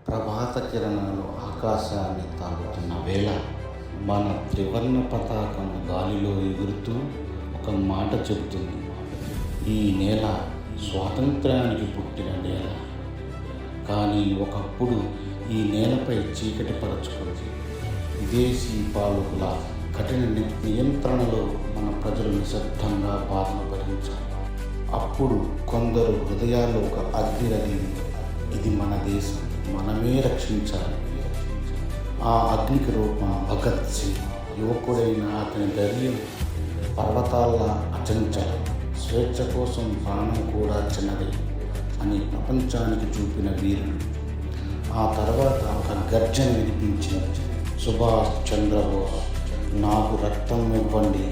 ప్రభాత కిరణాలు ఆకాశాన్ని తాకుతున్న వేళ మన త్రివర్ణ పతాకం గాలిలో ఎగురుతూ ఒక మాట చెబుతుంది. ఈ నేల స్వాతంత్ర్యానికి పుట్టిన నేల, కానీ ఒకప్పుడు ఈ నేలపై చీకటి పరచుకుంది. విదేశీ పాలకుల కఠిన నియంత్రణలో మన ప్రజలు నిశ్శబ్దంగా బాధను భరించారు. అప్పుడు కొందరు హృదయాల్లో ఒక అగ్ని రగిలింది. ఇది మన దేశం, మనమే రక్షించాలి. ఆ అగ్నికి రూపం భగత్ సింగ్. యువకుడైన అతని ధైర్యం పర్వతాల్లా అచంచలం. స్వేచ్ఛ కోసం ప్రాణం కూడా చిన్నదే అని ప్రపంచానికి చూపిన వీరుడు. ఆ తర్వాత ఒక గర్జన వినిపించింది. సుభాష్ చంద్రబోస్, నాకు రక్తం ఇవ్వండి,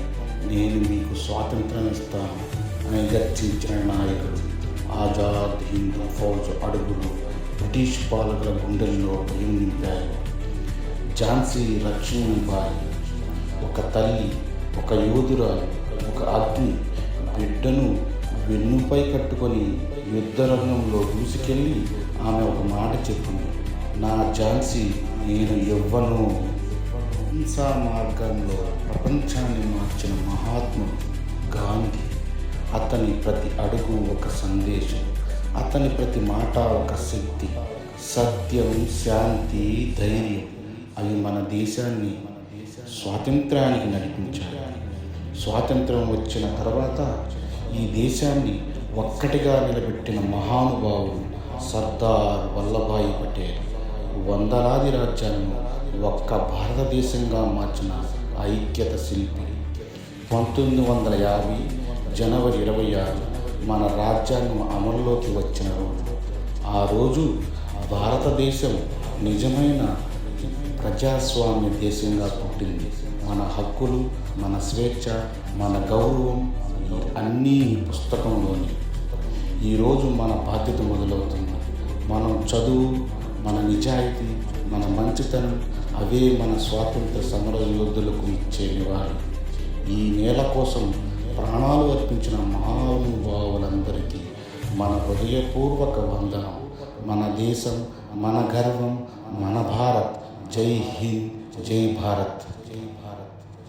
నేను మీకు స్వాతంత్రం ఇస్తాను అని గర్జించిన నాయకుడు. ఆజాద్ హింద్ ఫౌజ్ అడుగులు బ్రిటిష్ పాలకుల గుండెల్లో భయం నింపాయి. ఝాన్సీ లక్ష్మీబాయి, ఒక తల్లి, ఒక యోధురాలు, ఒక అగ్ని బిడ్డను వెన్నుపై కట్టుకొని యుద్ధరంగంలో దూసుకెళ్ళి ఆమె ఒక మాట చెప్పింది, నా ఝాన్సీ నేను ఇవ్వను. హింసా మార్గంలో ప్రపంచాన్ని మార్చిన మహాత్ముడు గాంధీ. అతని ప్రతి అడుగు ఒక సందేశం, అతని ప్రతి మాట ఒక శక్తి. సత్యం, శాంతి, ధైర్యం అవి మన దేశాన్ని స్వాతంత్ర్యానికి నడిపించాయి. స్వాతంత్రం వచ్చిన తర్వాత ఈ దేశాన్ని ఒక్కటిగా నిలబెట్టిన మహానుభావుడు సర్దార్ వల్లభాయ్ పటేల్. వందలాది రాజ్యాలను ఒక్క భారతదేశంగా మార్చిన ఐక్యత శిల్పి. 1950 జనవరి 26 మన రాజ్యాంగం అమల్లోకి వచ్చిన రోజు. ఆ రోజు భారతదేశం నిజమైన ప్రజాస్వామ్య దేశంగా పుట్టింది. మన హక్కులు, మన స్వేచ్ఛ, మన గౌరవం అన్నీ ఈ పుస్తకంలోని. ఈరోజు మన బాధ్యత మొదలవుతుంది. మనం చదువు, మన నిజాయితీ, మన మంచితనం అవే మన స్వాతంత్ర సమర యోధులకు ఇచ్చే నివాళి. ఈ నేల కోసం ప్రాణాలు అర్పించిన మహానుభావులందరికీ మన హృదయపూర్వక వందనం. మన దేశం, మన గర్వం, మన భారత్. జై హింద్, జై భారత్.